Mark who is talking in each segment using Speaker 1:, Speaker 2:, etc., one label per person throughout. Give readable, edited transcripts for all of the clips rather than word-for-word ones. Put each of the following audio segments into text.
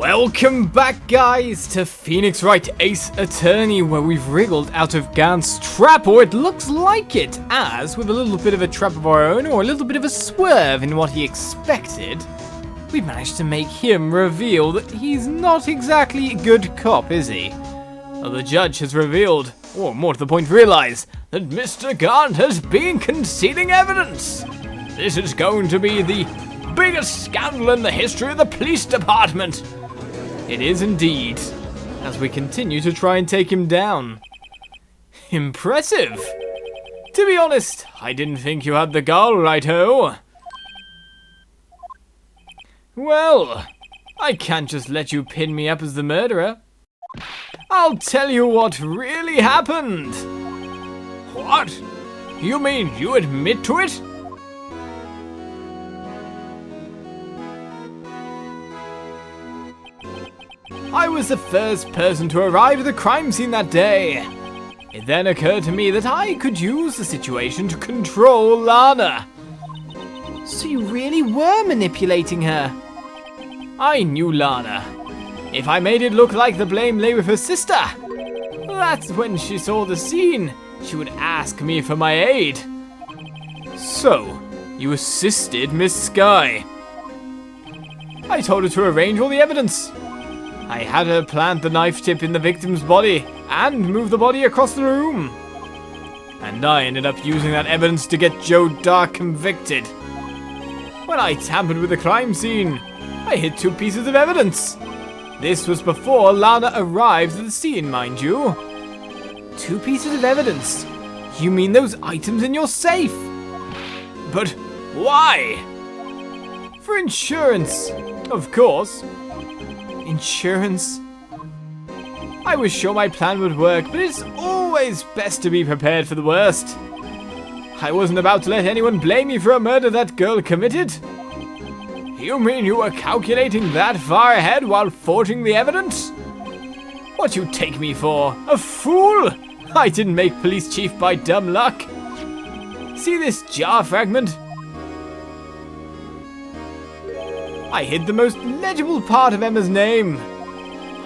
Speaker 1: Welcome back, guys, to Phoenix Wright Ace Attorney, where we've wriggled out of Gant's trap, or it looks like it, as with a little bit of a trap of our own, or a little bit of a swerve in what he expected, we've managed to make him reveal that he's not exactly a good cop, is he? Well, the judge has revealed, or more to the point realized, that Mr. Gant has been concealing evidence. This is going to be the biggest scandal in the history of the police department. It is indeed, as we continue to try and take him down. Impressive. To be honest, I didn't think you had the gall, Righto. Well, I can't just let you pin me up as the murderer. I'll tell you what really happened. What? You mean you admit to it? I was the first person to arrive at the crime scene that day. It then occurred to me that I could use the situation to control Lana. So you really were manipulating her? I knew Lana. If I made it look like the blame lay with her sister, that's when she saw the scene. She would ask me for my aid. So, you assisted Miss Skye. I told her to arrange all the evidence. I had her plant the knife tip in the victim's body and move the body across the room. And I ended up using that evidence to get Joe Dark convicted. When I tampered with the crime scene, I hid 2 pieces of evidence. This was before Lana arrived at the scene, mind you. 2 pieces of evidence? You mean those items in your safe? But why? For insurance, of course. Insurance? I was sure my plan would work, but it's always best to be prepared for the worst. I wasn't about to let anyone blame me for a murder that girl committed. You mean you were calculating that far ahead while forging the evidence? What you take me for? A fool? I didn't make police chief by dumb luck. See this jar fragment? I hid the most legible part of Emma's name.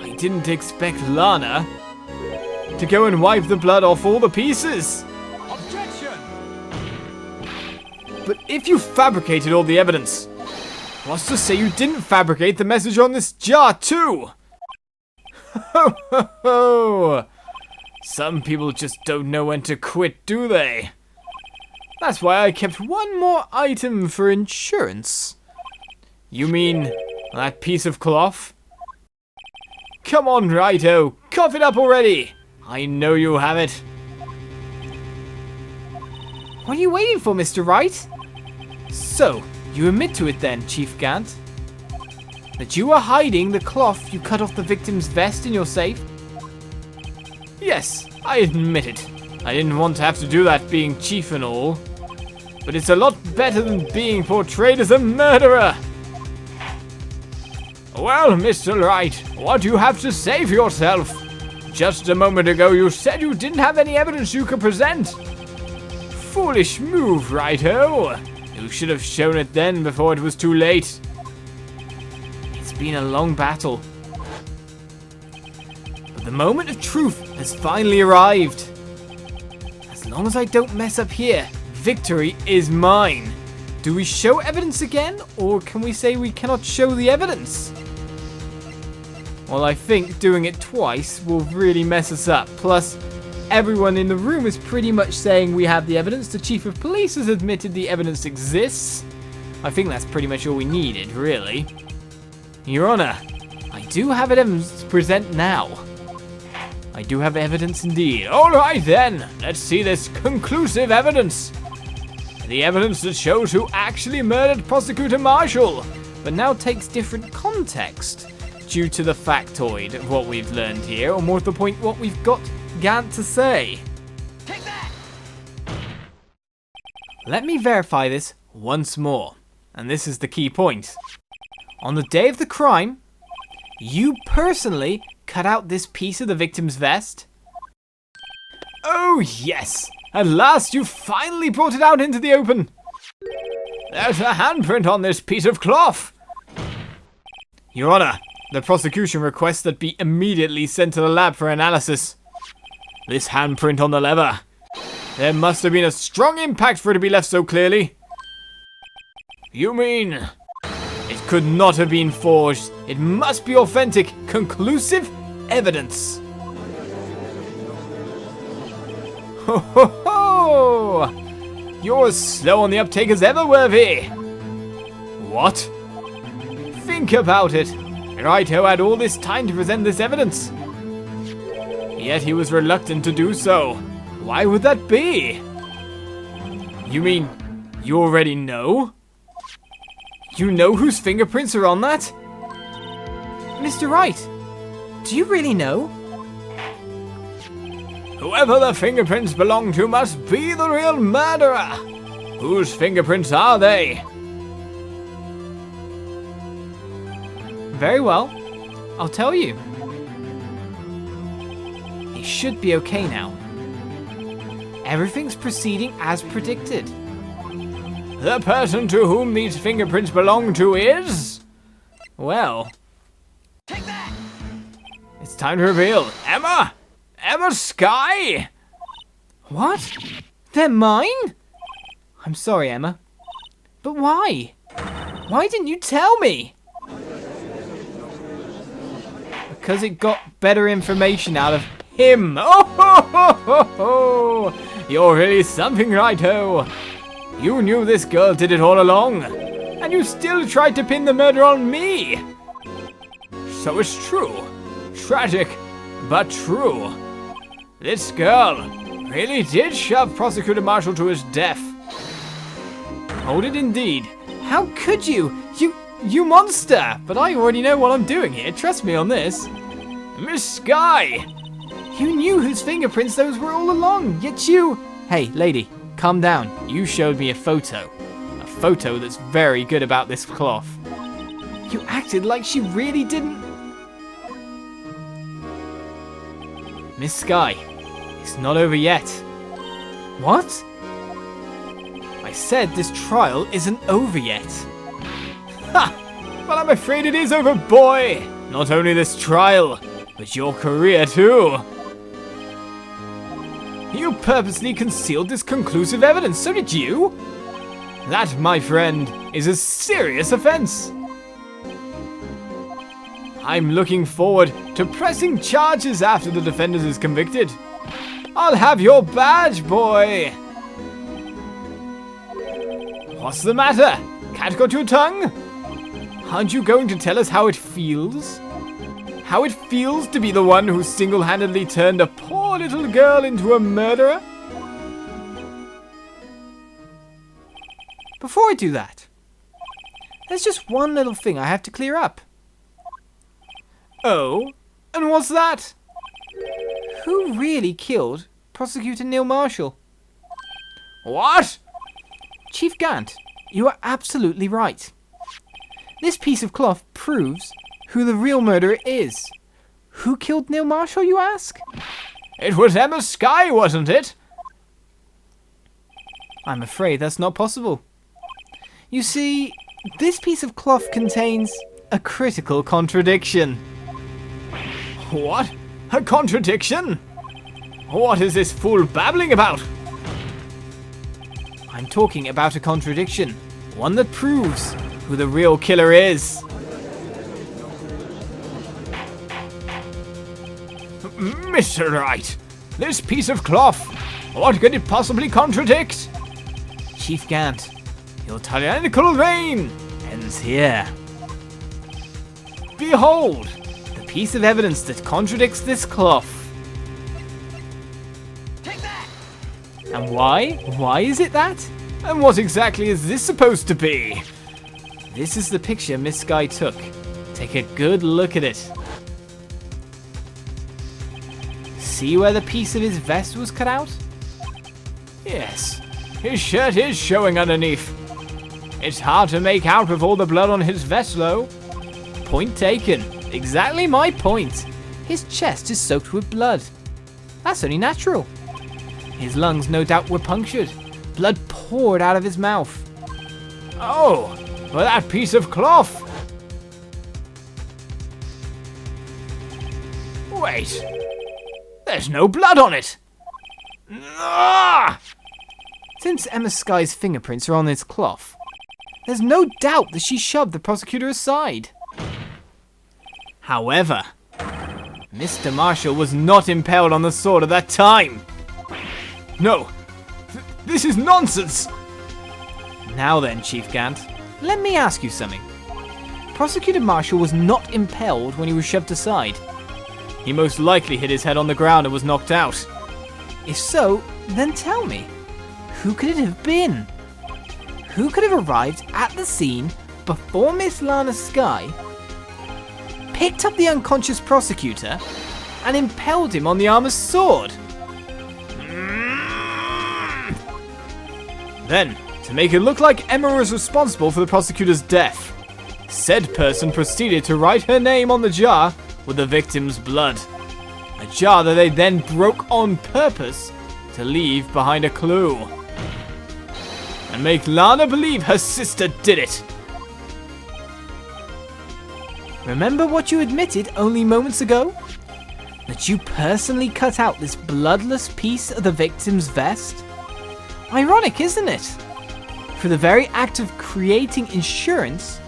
Speaker 1: I didn't expect Lana to go and wipe the blood off all the pieces. Objection! But if you fabricated all the evidence, what's to say you didn't fabricate the message on this jar too? Ho ho ho! Some people just don't know when to quit, do they? That's why I kept one more item for insurance. You mean that piece of cloth? Come on, Righto, cough it up already. I know you have it. What are you waiting for, Mr. Wright? So, you admit to it then, Chief Gant? That you were hiding the cloth you cut off the victim's vest in your safe? Yes, I admit it. I didn't want to have to do that being chief and all. But it's a lot better than being portrayed as a murderer. Well, Mr. Wright, what do you have to say for yourself? Just a moment ago you said you didn't have any evidence you could present. Foolish move, Righto. You should have shown it then before it was too late. It's been a long battle. But the moment of truth has finally arrived. As long as I don't mess up here, victory is mine. Do we show evidence again, or can we say we cannot show the evidence? Well, I think doing it twice will really mess us up. Plus, everyone in the room is pretty much saying we have the evidence. The chief of police has admitted the evidence exists. I think that's pretty much all we needed, really. Your Honor, I do have evidence to present now. I do have evidence indeed. All right then, let's see this conclusive evidence. The evidence that shows who actually murdered Prosecutor Marshall, but now takes different context due to the factoid of what we've learned here, or more to the point, what we've got Gant to say. Take that! Let me verify this once more, and this is the key point. On the day of the crime, you personally cut out this piece of the victim's vest? Oh yes! At last you finally brought it out into the open! There's a handprint on this piece of cloth! Your Honor, The prosecution requests that be immediately sent to the lab for analysis. This handprint on the lever. There must have been a strong impact for it to be left so clearly. You mean... it could not have been forged. It must be authentic, conclusive evidence. Ho ho ho! You're as slow on the uptake as ever, Worthy. What? Think about it. Wright had all this time to present this evidence. Yet he was reluctant to do so. Why would that be? You mean, you already know? You know whose fingerprints are on that?
Speaker 2: Mr. Wright, do you really know?
Speaker 1: Whoever the fingerprints belong to must be the real murderer. Whose fingerprints are they?
Speaker 2: Very well, I'll tell you. He should be okay now. Everything's proceeding as predicted.
Speaker 1: The person to whom these fingerprints belong to is... well...
Speaker 2: Take that!
Speaker 1: It's time to reveal. Emma! Emma Skye!
Speaker 2: What? They're mine? I'm sorry, Emma. But why? Why didn't you tell me? Because it got better information out of him.
Speaker 1: Oh ho ho ho ho! You're really something, Righto. You knew this girl did it all along, and you still tried to pin the murder on me. So it's true. Tragic, but true. This girl really did shove Prosecutor Marshall to his death. Hold it indeed.
Speaker 2: How could you? You monster! But I already know what I'm doing here. Trust me on this.
Speaker 1: Miss Skye!
Speaker 2: You knew whose fingerprints those were all along, yet you... Hey, lady, calm down. You showed me a photo. A photo that's very good about this cloth. You acted like she really didn't...
Speaker 1: Miss Skye, it's not over yet.
Speaker 2: What?
Speaker 1: I said this trial isn't over yet. Ha! But I'm afraid it is over, boy! Not only this trial, but your career too. You purposely concealed this conclusive evidence, so did you? That, my friend, is a serious offense. I'm looking forward to pressing charges after the defendant is convicted. I'll have your badge, boy! What's the matter? Cat got your tongue? Aren't you going to tell us how it feels? How it feels to be the one who single-handedly turned a poor little girl into a murderer?
Speaker 2: Before I do that, there's just one little thing I have to clear up.
Speaker 1: Oh? And what's that?
Speaker 2: Who really killed Prosecutor Neil Marshall?
Speaker 1: What?
Speaker 2: Chief Gant, you are absolutely right. This piece of cloth proves who the real murderer is. Who killed Neil Marshall, you ask?
Speaker 1: It was Emma Skye, wasn't it?
Speaker 2: I'm afraid that's not possible. You see, this piece of cloth contains a critical contradiction.
Speaker 1: What? A contradiction? What is this fool babbling about?
Speaker 2: I'm talking about a contradiction. One that proves who the real killer is.
Speaker 1: Mr. Wright, this piece of cloth, what could it possibly contradict?
Speaker 2: Chief Gant,
Speaker 1: your tyrannical reign ends here.
Speaker 2: Behold, the piece of evidence that contradicts this cloth.
Speaker 1: Take that!
Speaker 2: And why? Why is it that?
Speaker 1: And what exactly is this supposed to be?
Speaker 2: This is the picture Miss Skye took. Take a good look at it. See where the piece of his vest was cut out?
Speaker 1: Yes, his shirt is showing underneath. It's hard to make out with all the blood on his vest, though.
Speaker 2: Point taken. Exactly my point. His chest is soaked with blood. That's only natural. His lungs no doubt were punctured. Blood poured out of his mouth.
Speaker 1: Oh, but that piece of cloth. Wait. There's no blood on it. Ah!
Speaker 2: Since Emma Sky's fingerprints are on this cloth, there's no doubt that she shoved the prosecutor aside. However, Mr. Marshall was not impaled on the sword at that time.
Speaker 1: No. This is nonsense.
Speaker 2: Now then, Chief Gant, let me ask you something. Prosecutor Marshall was not impaled when he was shoved aside.
Speaker 1: He most likely hit his head on the ground and was knocked out.
Speaker 2: If so, then tell me, who could it have been? Who could have arrived at the scene before Miss Lana Sky, picked up the unconscious prosecutor, and impaled him on the armor's sword?
Speaker 1: Then, to make it look like Emma was responsible for the prosecutor's death, said person proceeded to write her name on the jar with the victim's blood. A jar that they then broke on purpose to leave behind a clue. And make Lana believe her sister did it.
Speaker 2: Remember what you admitted only moments ago? That you personally cut out this bloodless piece of the victim's vest? Ironic, isn't it? For the very act of creating insurance,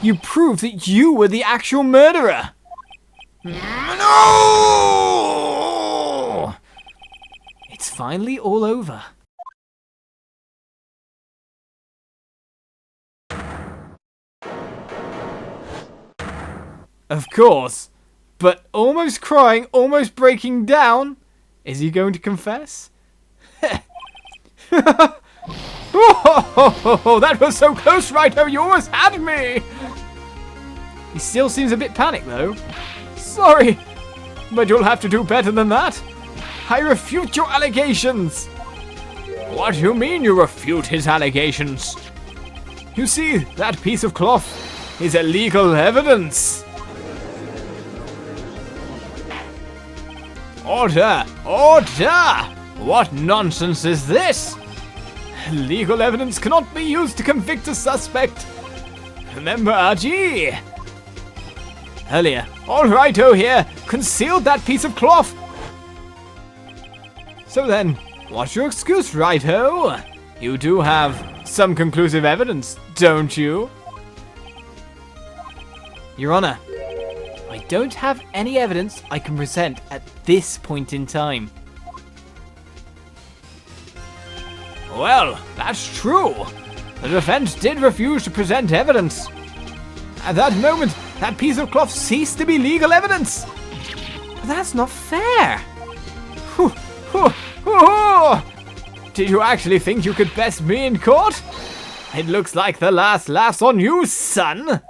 Speaker 1: you proved that you were the actual murderer. No!
Speaker 2: It's finally all over.
Speaker 1: Of course. But almost crying, almost breaking down. Is he going to confess? Oh, that was so close, Wright. You almost had me. He still seems a bit panicked, though. Sorry, but you'll have to do better than that. I refute your allegations. What do you mean you refute his allegations? You see, that piece of cloth is illegal evidence. Order! Order! What nonsense is this? Legal evidence cannot be used to convict a suspect. Remember RG? Earlier, all righto here, concealed that piece of cloth. So then, what's your excuse, righto? You do have some conclusive evidence, don't you?
Speaker 2: Your Honor, I don't have any evidence I can present at this point in time.
Speaker 1: Well, that's true. The defense did refuse to present evidence. At that moment, that piece of cloth ceased to be legal evidence.
Speaker 2: But that's not fair.
Speaker 1: Did you actually think you could best me in court? It looks like the last laugh's on you, son.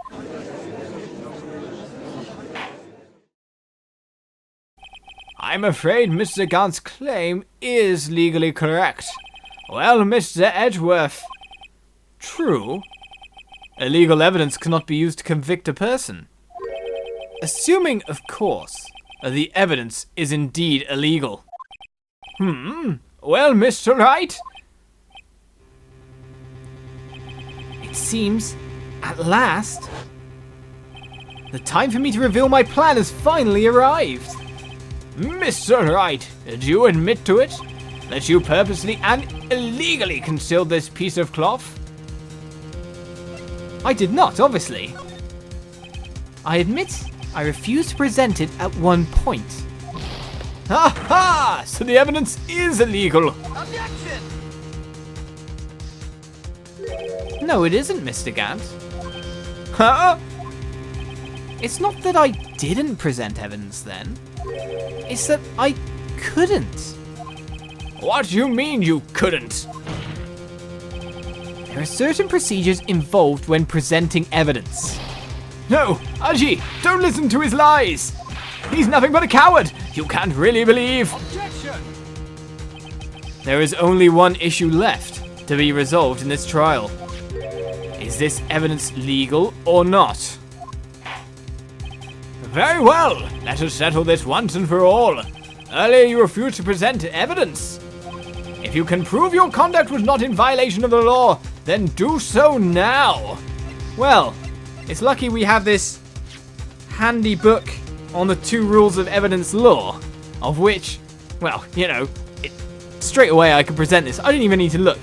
Speaker 1: I'm afraid Mr. Gant's claim is legally correct. Well, Mr. Edgeworth. True. Illegal evidence cannot be used to convict a person. Assuming, of course, that the evidence is indeed illegal. Well, Mr. Wright?
Speaker 2: It seems, at last, the time for me to reveal my plan has finally arrived.
Speaker 1: Mr. Wright, do you admit to it? That you purposely and illegally concealed this piece of cloth?
Speaker 2: I did not, obviously. I admit I refused to present it at one point.
Speaker 1: Ha ha! So the evidence is illegal.
Speaker 2: Objection! No, it isn't, Mr. Gant.
Speaker 1: Huh?
Speaker 2: It's not that I didn't present evidence then. It's that I couldn't.
Speaker 1: What do you mean you couldn't?
Speaker 2: There are certain procedures involved when presenting evidence.
Speaker 1: No, Aji, don't listen to his lies. He's nothing but a coward. You can't really believe. Objection! There is only one issue left to be resolved in this trial. Is this evidence legal or not? Very well. Let us settle this once and for all. Earlier you refused to present evidence. If you can prove your conduct was not in violation of the law, then do so now.
Speaker 2: Well, it's lucky we have this handy book
Speaker 1: on the 2 rules of evidence law, of which, well, you know, straight away I could present this. I don't even need to look.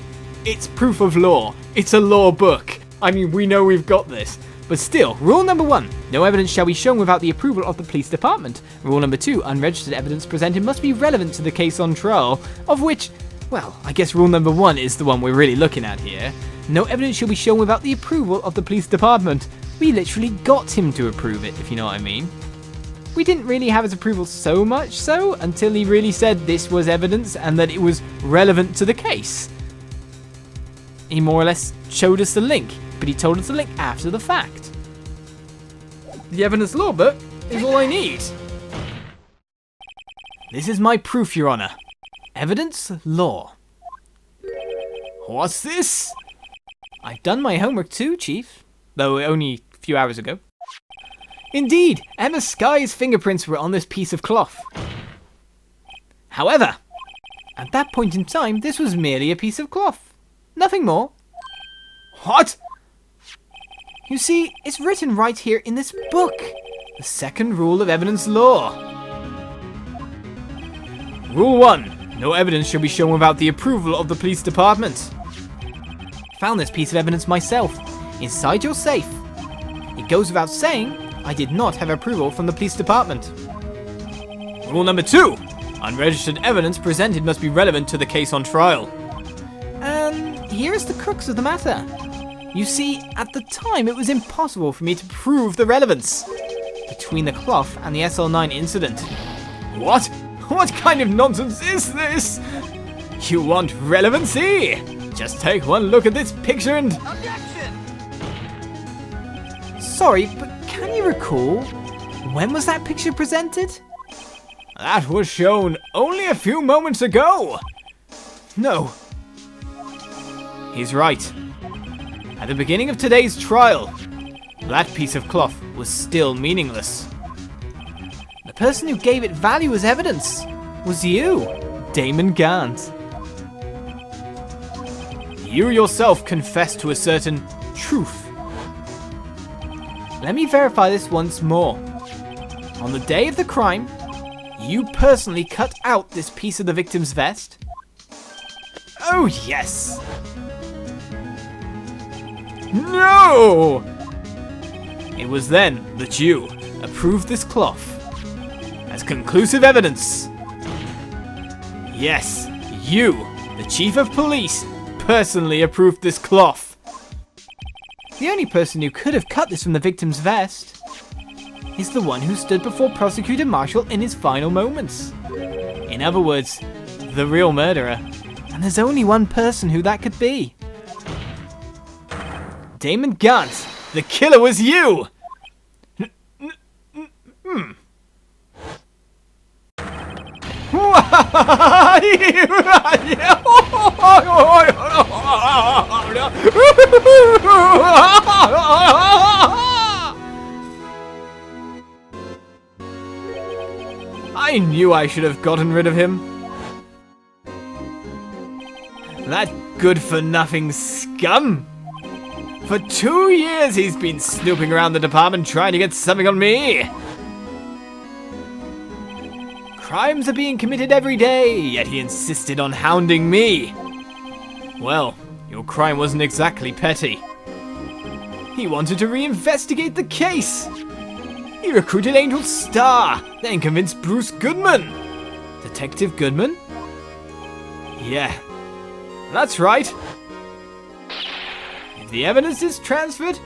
Speaker 1: It's proof of law. It's a law book. I mean, we know we've got this. But still, rule number 1, no evidence shall be shown without the approval of the police department. Rule number 2, unregistered evidence presented must be relevant to the case on trial, of which, well, I guess rule number 1 is the one we're really looking at here. No evidence shall be shown without the approval of the police department. We literally got him to approve it, if you know what I mean. We didn't really have his approval so much so until he really said this was evidence and that it was relevant to the case. He more or less showed us the link, but he told us the link after the fact. The evidence law book is all I need. This is my proof, Your Honor. Evidence law. What's this? I've done my homework too, Chief. Though only a few hours ago. Indeed, Emma Sky's fingerprints were on this piece of cloth. However, at that point in time, this was merely a piece of cloth. Nothing more. What? You see, it's written right here in this book. The 2nd rule of evidence law. Rule 1. No evidence shall be shown without the approval of the police department. Found this piece of evidence myself, inside your safe. It goes without saying, I did not have approval from the police department. Rule number 2. Unregistered evidence presented must be relevant to the case on trial. And here is the crux of the matter. You see, at the time it was impossible for me to prove the relevance between the cloth and the SL9 incident. What? What kind of nonsense is this? You want relevancy? Just take one look at this picture and... Objection! Sorry, but can you recall? When was that picture presented? That was shown only a few moments ago. No. He's right. At the beginning of today's trial, that piece of cloth was still meaningless. The person who gave it value as evidence was you, Damon Gant. You yourself confessed to a certain truth. Let me verify this once more. On the day of the crime, you personally cut out this piece of the victim's vest? Oh yes! No! It was then that you approved this cloth as conclusive evidence. Yes, you, the Chief of Police, personally approved this cloth. The only person who could have cut this from the victim's vest is the one who stood before Prosecutor Marshall in his final moments. In other words, the real murderer. And there's only one person who that could be. Damon Gant, the killer was you! I knew I should have gotten rid of him. That good-for-nothing scum! For 2 years he's been snooping around the department trying to get something on me! Crimes are being committed every day, yet he insisted on hounding me! Well, your crime wasn't exactly petty. He wanted to reinvestigate the case! He recruited Angel Starr, then convinced Bruce Goodman! Detective Goodman? Yeah, that's right. If the evidence is transferred,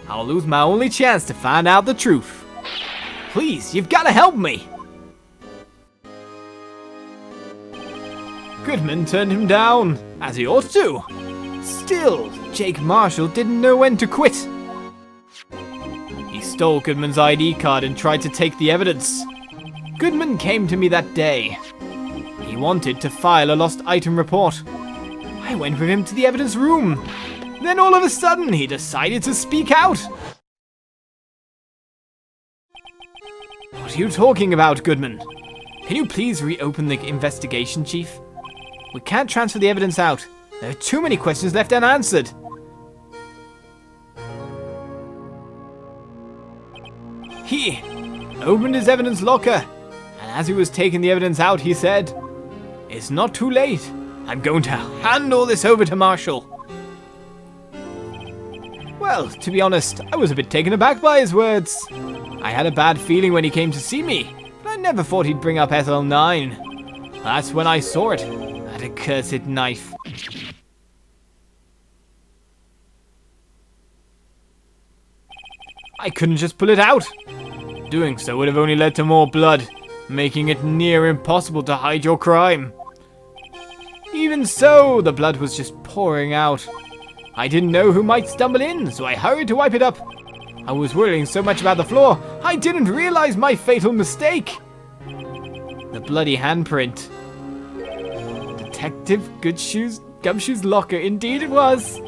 Speaker 1: I'll lose my only chance to find out the truth. Please, you've got to help me! Goodman turned him down, as he ought to. Still, Jake Marshall didn't know when to quit. He stole Goodman's ID card and tried to take the evidence. Goodman came to me that day. He wanted to file a lost item report. I went with him to the evidence room. Then all of a sudden, he decided to speak out. What are you talking about, Goodman? Can you please reopen the investigation, Chief? We can't transfer the evidence out. There are too many questions left unanswered. opened his evidence locker, and as he was taking the evidence out, he said, "It's not too late. I'm going to hand all this over to Marshall." Well, to be honest, I was a bit taken aback by his words. I had a bad feeling when he came to see me, but I never thought he'd bring up SL9. That's when I saw it, that accursed knife. I couldn't just pull it out. Doing so would have only led to more blood, making it near impossible to hide your crime. Even so, the blood was just pouring out. I didn't know who might stumble in, so I hurried to wipe it up. I was worrying so much about the floor, I didn't realize my fatal mistake. The bloody handprint. Detective Gumshoe's locker, indeed it was.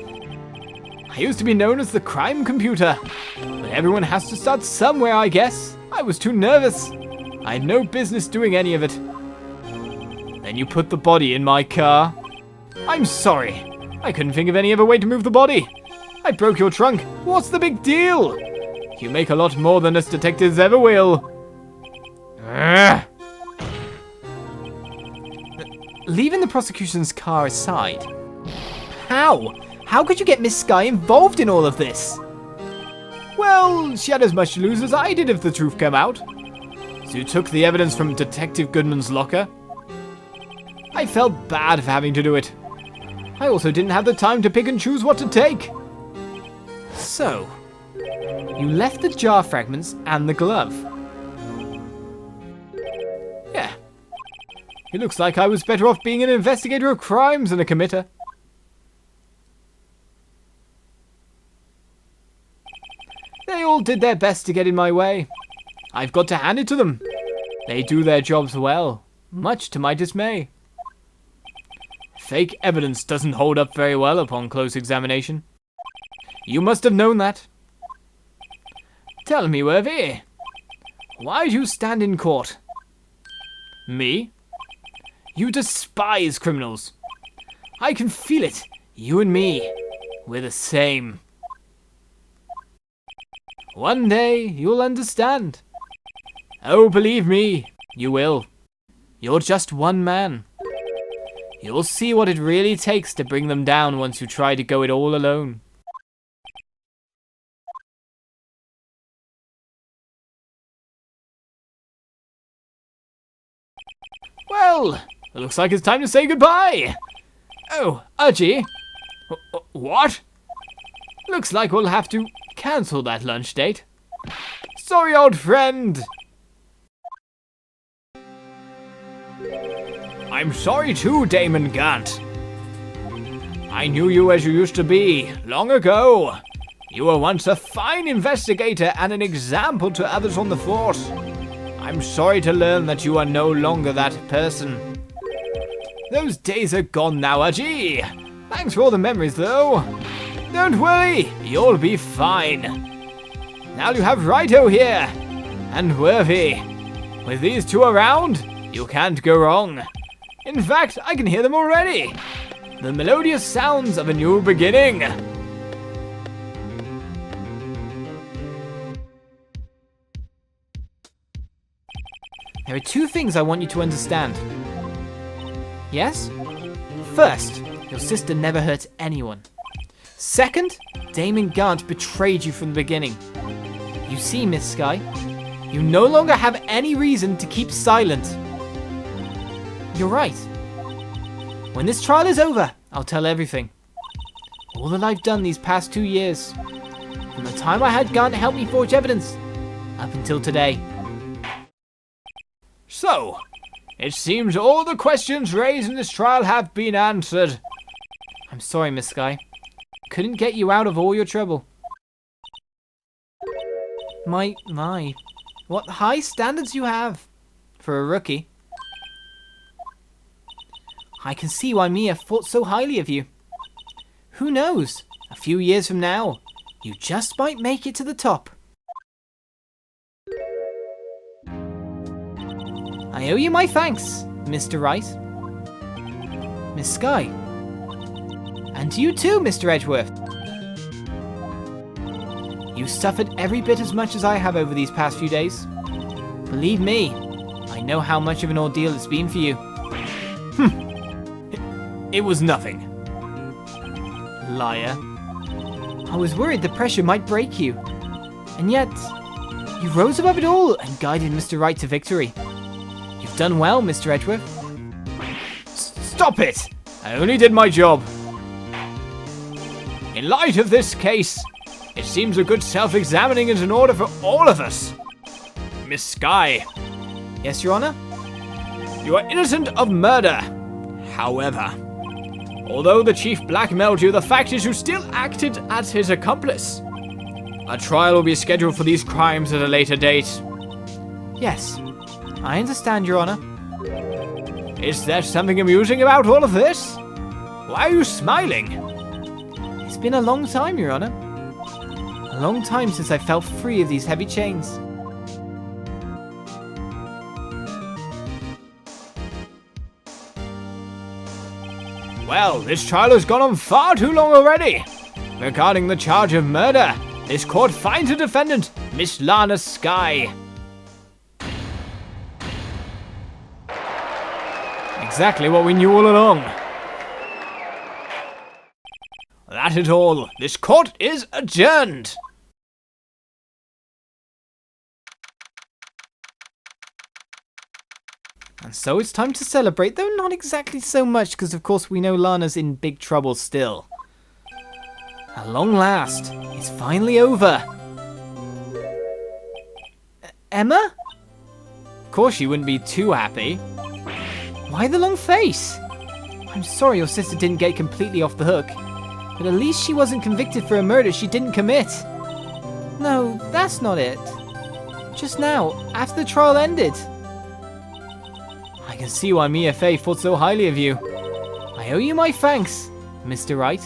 Speaker 1: I used to be known as the crime computer, but everyone has to start somewhere, I guess. I was too nervous. I had no business doing any of it. Then you put the body in my car. I'm sorry. I couldn't think of any other way to move the body. I broke your trunk. What's the big deal? You make a lot more than us detectives ever will.
Speaker 2: Leaving the prosecution's car aside, How could you get Miss Sky involved in all of this?
Speaker 1: Well, she had as much to lose as I did if the truth came out. So you took the evidence from Detective Goodman's locker. I felt bad for having to do it. I also didn't have the time to pick and choose what to take.
Speaker 2: So, you left the jar fragments and the glove.
Speaker 1: Yeah. It looks like I was better off being an investigator of crimes than a committer. They all did their best to get in my way. I've got to hand it to them. They do their jobs well, much to my dismay. Fake evidence doesn't hold up very well upon close examination. You must have known that. Tell me, Worthy, why do you stand in court? Me? You despise criminals. I can feel it. You and me, we're the same. One day, you'll understand. Oh, believe me, you will. You're just one man. You'll see what it really takes to bring them down once you try to go it all alone. Well, it looks like it's time to say goodbye. Oh, Udgy. What? Looks like we'll have to cancel that lunch date. Sorry, old friend. I'm sorry too, Damon Gant. I knew you as you used to be, long ago. You were once a fine investigator and an example to others on the force. I'm sorry to learn that you are no longer that person. Those days are gone now, Udgy. Thanks for all the memories, though. Don't worry, you'll be fine. Now you have Righto here, and Worthy. With these two around, you can't go wrong. In fact, I can hear them already. The melodious sounds of a new beginning.
Speaker 2: There are two things I want you to understand. Yes? First, your sister never hurt anyone. Second, Damon Gant betrayed you from the beginning. You see, Miss Sky, you no longer have any reason to keep silent. You're right. When this trial is over, I'll tell everything. All that I've done these past 2 years. From the time I had Gant help me forge evidence, up until today.
Speaker 1: So, it seems all the questions raised in this trial have been answered.
Speaker 2: I'm sorry, Miss Sky. Couldn't get you out of all your trouble. My. What high standards you have for a rookie. I can see why Mia thought so highly of you. Who knows? A few years from now, you just might make it to the top. I owe you my thanks, Mr. Wright. Miss Sky. And to you too, Mr. Edgeworth. You suffered every bit as much as I have over these past few days. Believe me, I know how much of an ordeal it's been for you.
Speaker 1: It was nothing.
Speaker 2: Liar. I was worried the pressure might break you. And yet, you rose above it all and guided Mr. Wright to victory. You've done well, Mr. Edgeworth.
Speaker 1: Stop it! I only did my job. In light of this case, it seems a good self-examining is in order for all of us. Miss Skye.
Speaker 2: Yes, Your Honor?
Speaker 1: You are innocent of murder. However, although the chief blackmailed you, the fact is you still acted as his accomplice. A trial will be scheduled for these crimes at a later date.
Speaker 2: Yes, I understand, Your Honor.
Speaker 1: Is there something amusing about all of this? Why are you smiling?
Speaker 2: It's been a long time, Your Honor. A long time since I felt free of these heavy chains.
Speaker 1: Well, this trial has gone on far too long already. Regarding the charge of murder, this court finds the defendant, Miss Lana Skye. Exactly what we knew all along. That is all. This court is adjourned.
Speaker 2: And so it's time to celebrate, though not exactly so much, because of course we know Lana's in big trouble still. At long last, it's finally over. Emma? Of course you wouldn't be too happy. Why the long face? I'm sorry your sister didn't get completely off the hook, but at least she wasn't convicted for a murder she didn't commit. No, that's not it. Just now, after the trial ended. I can see why Mia Fey thought so highly of you. I owe you my thanks, Mr. Wright.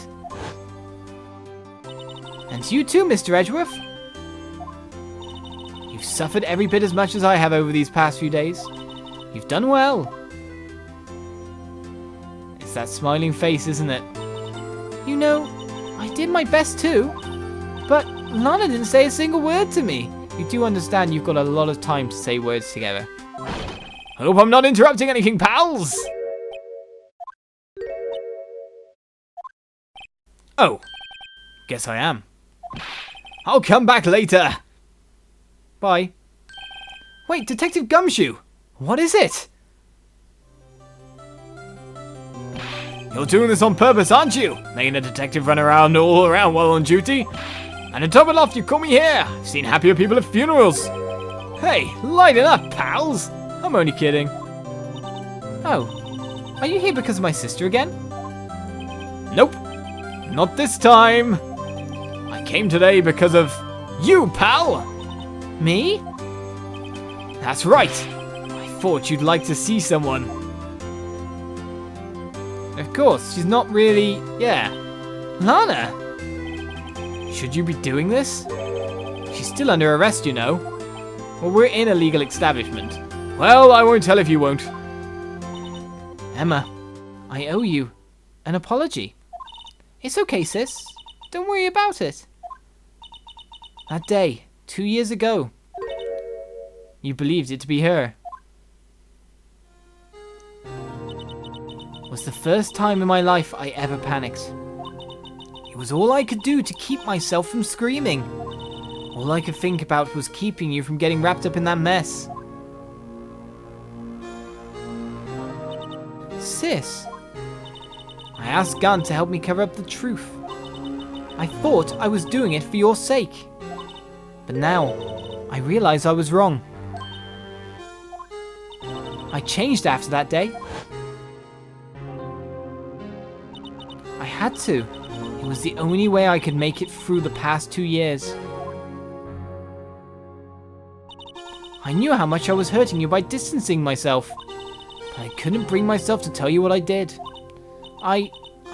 Speaker 2: And you too, Mr. Edgeworth. You've suffered every bit as much as I have over these past few days. You've done well. It's that smiling face, isn't it? You know, I did my best too. But Lana didn't say a single word to me. You do understand you've got a lot of time to say words together.
Speaker 1: Hope I'm not interrupting anything, pals! Oh, guess I am. I'll come back later.
Speaker 2: Bye. Wait, Detective Gumshoe! What is it?
Speaker 1: You're doing this on purpose, aren't you? Making a detective run around all around while on duty? And to top it off, you call me here. I've seen happier people at funerals. Hey, lighten up, pals. I'm only kidding.
Speaker 2: Oh, are you here because of my sister again?
Speaker 1: Nope, not this time. I came today because of you, pal.
Speaker 2: Me?
Speaker 1: That's right. I thought you'd like to see someone.
Speaker 2: Of course, she's not really... yeah. Lana! Should you be doing this? She's still under arrest, you know. Well, we're in a legal establishment.
Speaker 1: Well, I won't tell if you won't.
Speaker 2: Emma, I owe you an apology. It's okay, sis. Don't worry about it. That day, 2 years ago, you believed it to be her. It was the first time in my life I ever panicked. It was all I could do to keep myself from screaming. All I could think about was keeping you from getting wrapped up in that mess. Sis, I asked Gant to help me cover up the truth. I thought I was doing it for your sake. But now, I realize I was wrong. I changed after that day. I had to. It was the only way I could make it through the past 2 years. I knew how much I was hurting you by distancing myself. But I couldn't bring myself to tell you what I did. I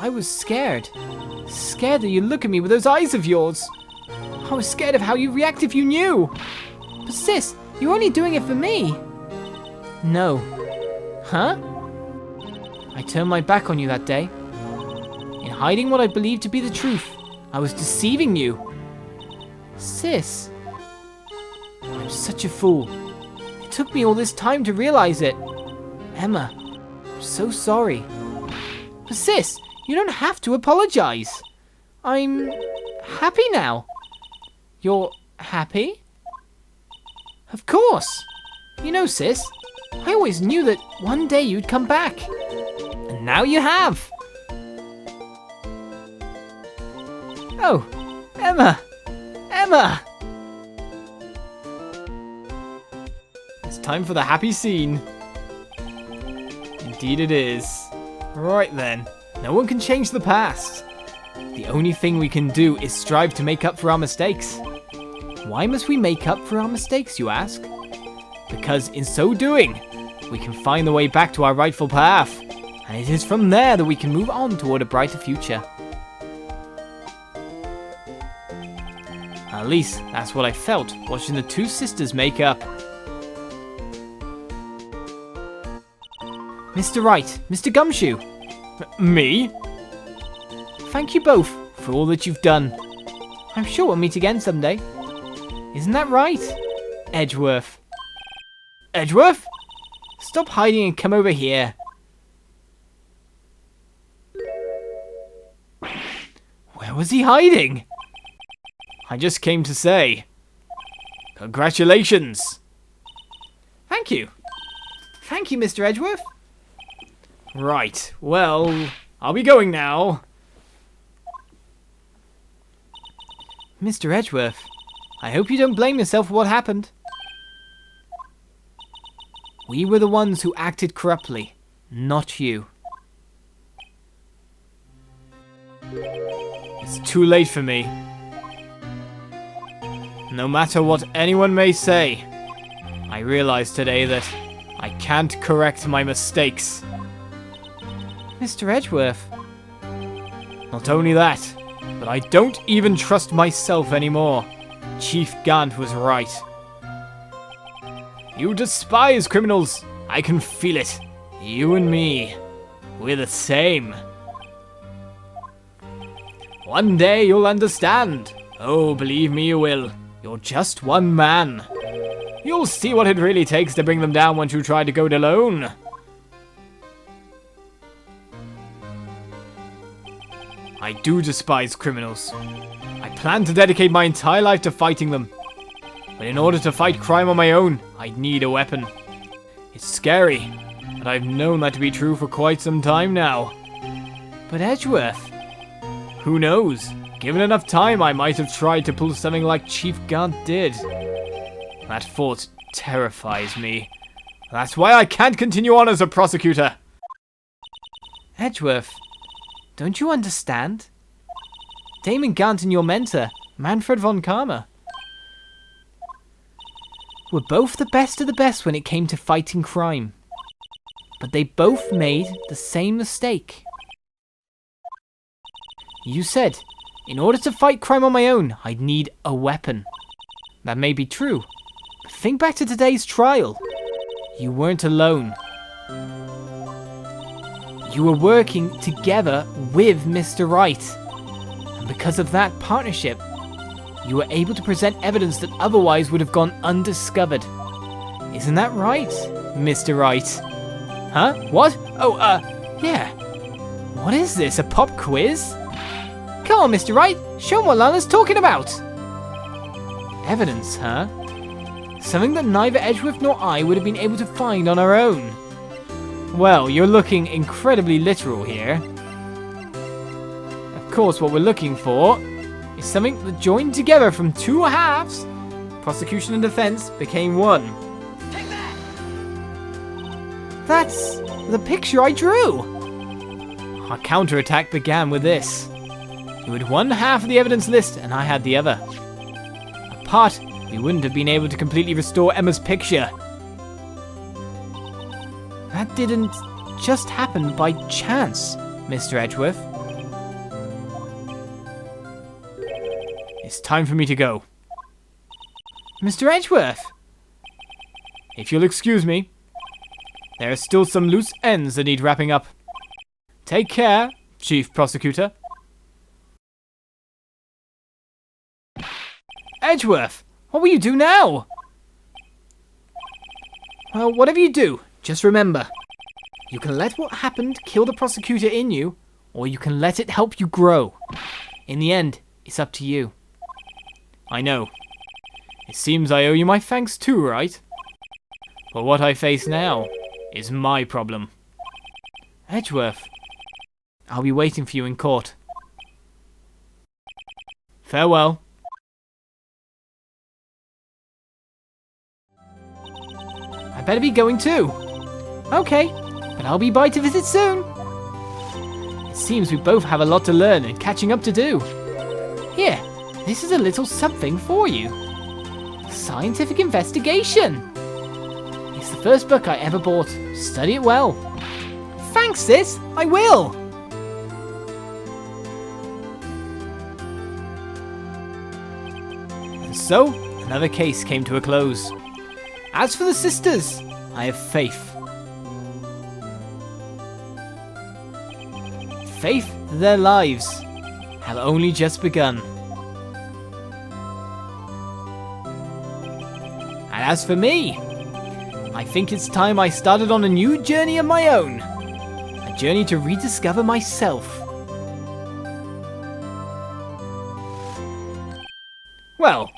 Speaker 2: was scared. Scared that you'd look at me with those eyes of yours. I was scared of how you'd react if you knew. But sis, you're only doing it for me. No. Huh? I turned my back on you that day. In hiding what I believed to be the truth, I was deceiving you. Sis. I'm such a fool. It took me all this time to realize it. Emma, I'm so sorry. But sis, you don't have to apologize. I'm happy now. You're happy? Of course. You know, sis, I always knew that one day you'd come back. And now you have. Oh, Emma! Emma! It's time for the happy scene. Indeed it is. Right then, no one can change the past. The only thing we can do is strive to make up for our mistakes. Why must we make up for our mistakes, you ask? Because in so doing, we can find the way back to our rightful path. And it is from there that we can move on toward a brighter future. At least, that's what I felt watching the two sisters make up. Mr. Wright, Mr. Gumshoe. Me? Thank you both for all that you've done. I'm sure we'll meet again someday. Isn't that right? Edgeworth. Edgeworth? Stop hiding and come over here. Where was he hiding? I just came to say, congratulations. Thank you. Thank you, Mr. Edgeworth. Right, well, I'll be going now. Mr. Edgeworth, I hope you don't blame yourself for what happened. We were the ones who acted corruptly, not you. It's too late for me. No matter what anyone may say, I realize today that I can't correct my mistakes. Mr. Edgeworth. Not only that, but I don't even trust myself anymore. Chief Gant was right. You despise criminals. I can feel it. You and me, we're the same. One day you'll understand. Oh, believe me, you will. You're just one man. You'll see what it really takes to bring them down once you try to go it alone. I do despise criminals. I plan to dedicate my entire life to fighting them. But in order to fight crime on my own, I'd need a weapon. It's scary, but I've known that to be true for quite some time now. But Edgeworth, who knows? Given enough time, I might have tried to pull something like Chief Gant did. That thought terrifies me. That's why I can't continue on as a prosecutor. Edgeworth, don't you understand? Damon Gant and your mentor, Manfred von Karma, were both the best of the best when it came to fighting crime. But they both made the same mistake. You said, in order to fight crime on my own, I'd need a weapon. That may be true, but think back to today's trial. You weren't alone. You were working together with Mr. Wright. And because of that partnership, you were able to present evidence that otherwise would have gone undiscovered. Isn't that right, Mr. Wright? Huh? What? Oh, yeah. What is this, a pop quiz? Come on, Mr. Wright, show him what Lana's talking about. Evidence, huh? Something that neither Edgeworth nor I would have been able to find on our own. Well, you're looking incredibly literal here. Of course, what we're looking for is something that joined together from two halves. Prosecution and defense became one. Take that! That's the picture I drew. Our counterattack began with this. You had one half of the evidence list, and I had the other. Apart, we wouldn't have been able to completely restore Emma's picture. That didn't just happen by chance, Mr. Edgeworth. It's time for me to go. Mr. Edgeworth! If you'll excuse me, there are still some loose ends that need wrapping up. Take care, Chief Prosecutor. Edgeworth, what will you do now? Well, whatever you do, just remember, you can let what happened kill the prosecutor in you, or you can let it help you grow. In the end, it's up to you.
Speaker 1: I know. It seems I owe you my thanks too, Wright? But what I face now is my problem.
Speaker 2: Edgeworth, I'll be waiting for you in court.
Speaker 1: Farewell.
Speaker 2: I better be going too. Okay, but I'll be by to visit soon. It seems we both have a lot to learn and catching up to do. Here, this is a little something for you. Scientific investigation. It's the first book I ever bought. Study it well. Thanks, sis. I will.
Speaker 1: And so, another case came to a close.
Speaker 2: As for the sisters,
Speaker 1: I have faith. Faith that their lives have only just begun. And as for me, I think it's time I started on a new journey of my own. A journey to rediscover myself. Well,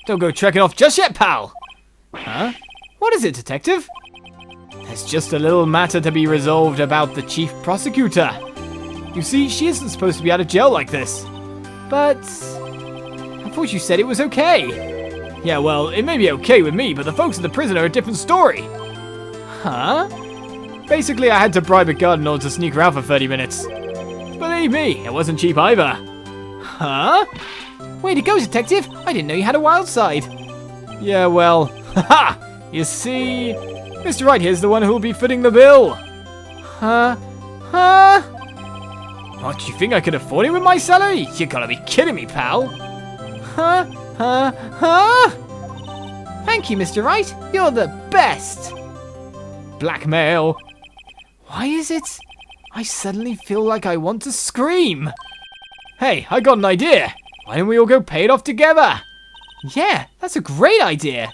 Speaker 1: don't go trekking off just yet, pal. Huh? What is it, detective? There's just a little matter to be resolved about the chief prosecutor. You see, she isn't supposed to be out of jail like this. But I thought you said it was okay. Yeah, well, it may be okay with me, but the folks at the prison are a different story. Huh? Basically, I had to bribe a guard in order to sneak around for 30 minutes. Believe me, it wasn't cheap either. Huh?
Speaker 2: Way to go, detective. I didn't know you had a wild side.
Speaker 1: Yeah, well, haha! You see, Mr. Wright here's the one who'll be footing the bill.
Speaker 2: Huh? Huh?
Speaker 1: What, do you think I could afford it with my salary? You gotta be kidding me, pal.
Speaker 2: Huh? Huh? Huh? Thank you, Mr. Wright. You're the best.
Speaker 1: Blackmail.
Speaker 2: Why is it I suddenly feel like I want to scream?
Speaker 1: Hey, I got an idea. Why don't we all go pay it off together?
Speaker 2: Yeah, that's a great idea.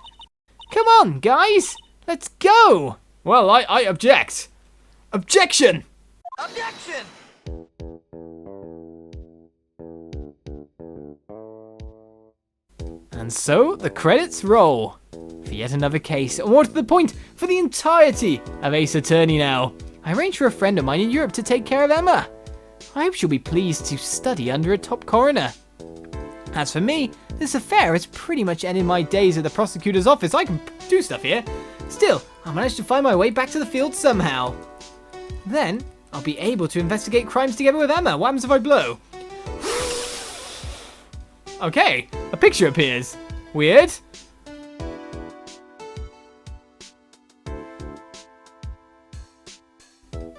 Speaker 2: Come on, guys. Let's go.
Speaker 1: Well, I object. Objection!
Speaker 3: Objection!
Speaker 2: And so, the credits roll. For yet another case, and more to the point, for the entirety of Ace Attorney now. I arranged for a friend of mine in Europe to take care of Emma. I hope she'll be pleased to study under a top coroner. As for me, this affair has pretty much ended my days at the prosecutor's office. I can do stuff here. Still, I managed to find my way back to the field somehow. Then, I'll be able to investigate crimes together with Emma. What happens if I blow?
Speaker 1: Okay, a picture appears. Weird.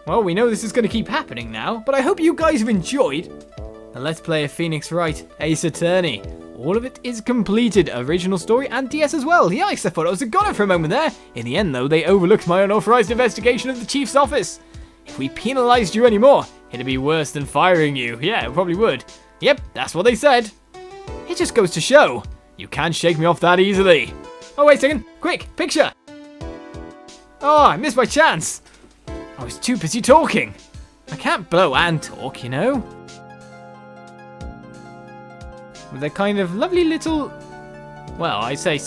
Speaker 1: Well, we know this is going to keep happening now, but I hope you guys have enjoyed the Let's Play of Phoenix Wright, Ace Attorney. All of it is completed, original story and DS as well. Yikes, I thought I was a goner for a moment there. In the end, though, they overlooked my unauthorized investigation of the chief's office. If we penalized you anymore, it'd be worse than firing you. Yeah, it probably would. Yep, that's what they said. It just goes to show, you can't shake me off that easily. Oh, wait a second. Quick, picture. Oh, I missed my chance. I was too busy talking. I can't blow and talk, you know. With their kind of lovely little, well, I say,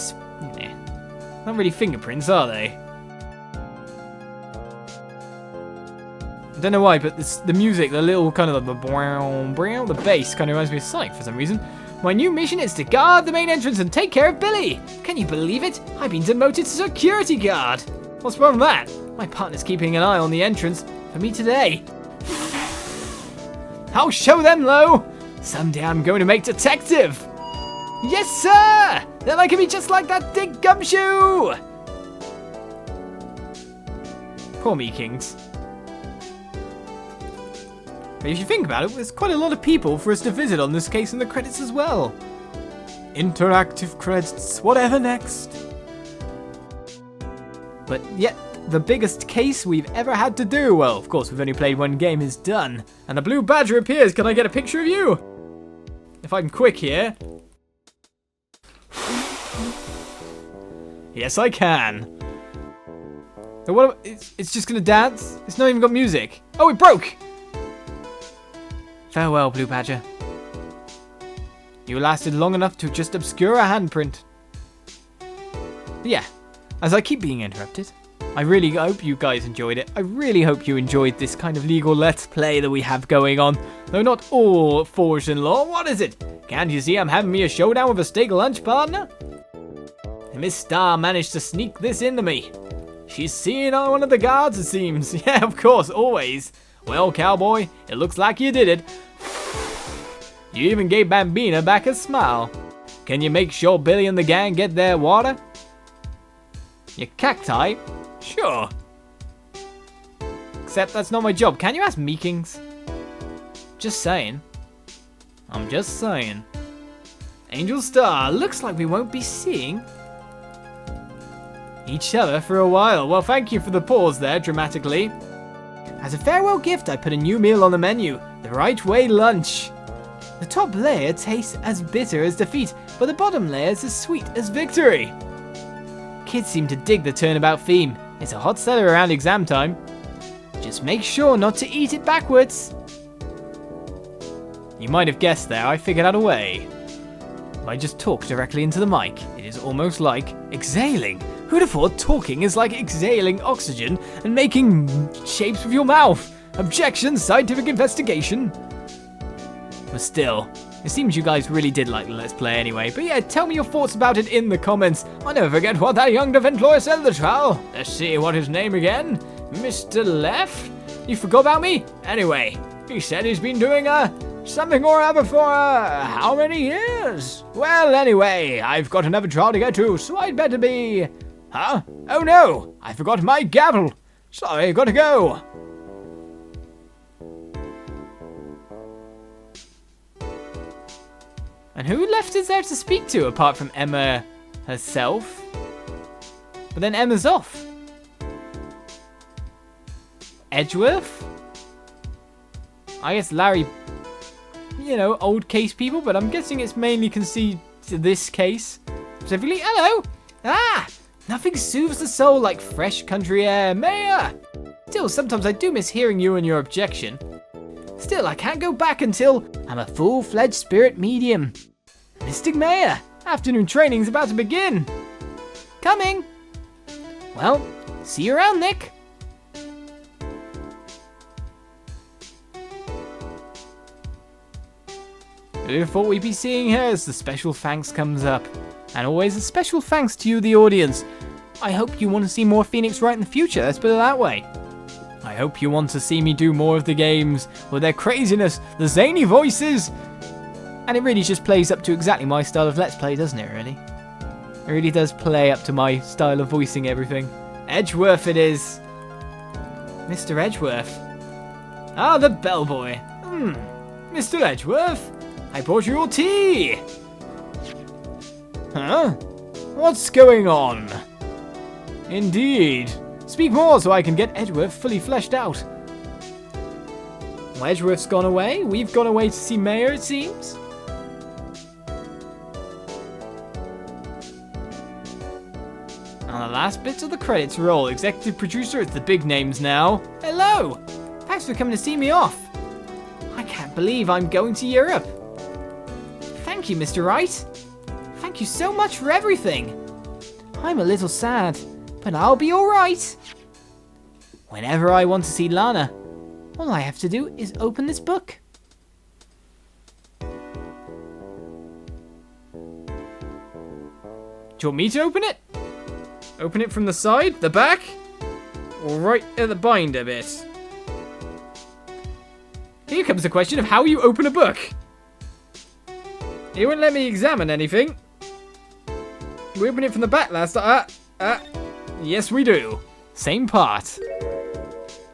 Speaker 1: not really fingerprints, are they? I don't know why, but the music, the little kind of the bass kind of reminds me of Sonic for some reason. My new mission is to guard the main entrance and take care of Billy. Can you believe it? I've been demoted to security guard. What's wrong with that? My partner's keeping an eye on the entrance for me today. I'll show them, Lo. Someday I'm going to make detective. Yes, sir. Then I can be just like that Dick Gumshoe. Poor me, Kings. But if you think about it, there's quite a lot of people for us to visit on this case in the credits as well. Interactive credits, whatever next. But yet, the biggest case we've ever had to do, well, of course, we've only played one game, is done. And the blue badger appears. Can I get a picture of you? If I'm quick here. Yes, I can.
Speaker 2: So what? It's just gonna dance? It's not even got music. Oh, it broke! Farewell, Blue Badger. You lasted long enough to just obscure a handprint. But yeah, as I keep being interrupted, I really hope you guys enjoyed it. I really hope you enjoyed this kind of legal let's play that we have going on. Though not all forged in law. What is it? Can't you see I'm having me a showdown with a steak lunch partner? And Miss Star managed to sneak this into me. She's seeing on one of the guards, it seems. Yeah, of course, always. Well, cowboy, it looks like you did it. You even gave Bambina back a smile. Can you make sure Billy and the gang get their water? Your cacti? Sure. Except that's not my job. Can you ask Meekings? Just saying. I'm just saying. Angel Star, looks like we won't be seeing each other for a while. Well, thank you for the pause there, dramatically. As a farewell gift, I put a new meal on the menu. The Right Way Lunch. The top layer tastes as bitter as defeat, but the bottom layer is as sweet as victory. Kids seem to dig the turnabout theme. It's a hot seller around exam time. Just make sure not to eat it backwards. You might have guessed there, I figured out a way. I just talk directly into the mic. It is almost like exhaling. Who'd have thought talking is like exhaling oxygen and making shapes with your mouth? Objection, scientific investigation. But still, it seems you guys really did like the Let's Play anyway. But yeah, tell me your thoughts about it in the comments. I'll never forget what that young defense lawyer said at the trial. Let's see, what his name again? Mr. Left? You forgot about me? Anyway, he said he's been doing something or other for how many years? Well, anyway, I've got another trial to get to, so I'd better be... Huh? Oh no, I forgot my gavel. Sorry, gotta go. And who left is there to speak to apart from Emma herself? But then Emma's off. Edgeworth? I guess Larry, you know, old case people, but I'm guessing it's mainly conceded to this case. Specifically, hello! Ah! Nothing soothes the soul like fresh country air. Mayor! Still, sometimes I do miss hearing you and your objection. Still, I can't go back until I'm a full-fledged spirit medium. Mystic Mayor, afternoon training's about to begin. Coming. Well, see you around, Nick. Who'd have thought we'd be seeing her as the special thanks comes up. And always a special thanks to you, the audience. I hope you want to see more Phoenix Wright in the future, let's put it that way. I hope you want to see me do more of the games with their craziness, the zany voices. And it really just plays up to exactly my style of Let's Play, doesn't it, really? It really does play up to my style of voicing everything. Edgeworth it is. Mr. Edgeworth. Ah, the bellboy. Mr. Edgeworth, I brought you your tea. Huh? What's going on? Indeed. Speak more so I can get Edgeworth fully fleshed out. Well, Edgeworth's gone away. We've gone away to see Mayor, it seems. And the last bits of the credits roll. Executive producer, it's the big names now. Hello! Thanks for coming to see me off. I can't believe I'm going to Europe. Thank you, Mr. Wright. Thank you so much for everything. I'm a little sad, but I'll be alright. Whenever I want to see Lana, all I have to do is open this book. Do you want me to open it? Open it from the side, the back, or right at the binder bit? Here comes the question of how you open a book. He wouldn't let me examine anything. We opened it from the back last time. Yes, we do. Same part.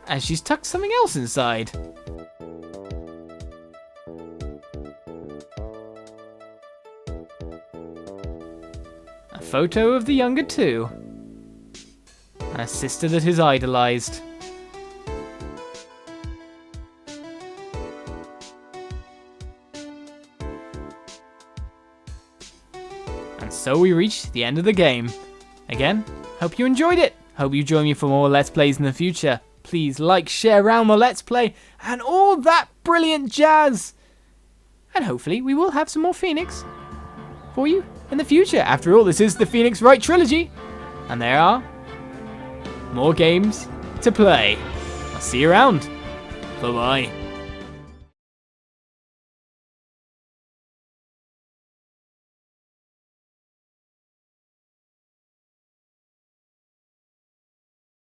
Speaker 2: And she's tucked something else inside. A photo of the younger two. And a sister that is idolized. And so we reach the end of the game. Again, hope you enjoyed it. Hope you join me for more Let's Plays in the future. Please like, share around the Let's Play, and all that brilliant jazz. And hopefully we will have some more Phoenix for you in the future. After all, this is the Phoenix Wright trilogy. And there are more games to play. I'll see you around. Bye-bye.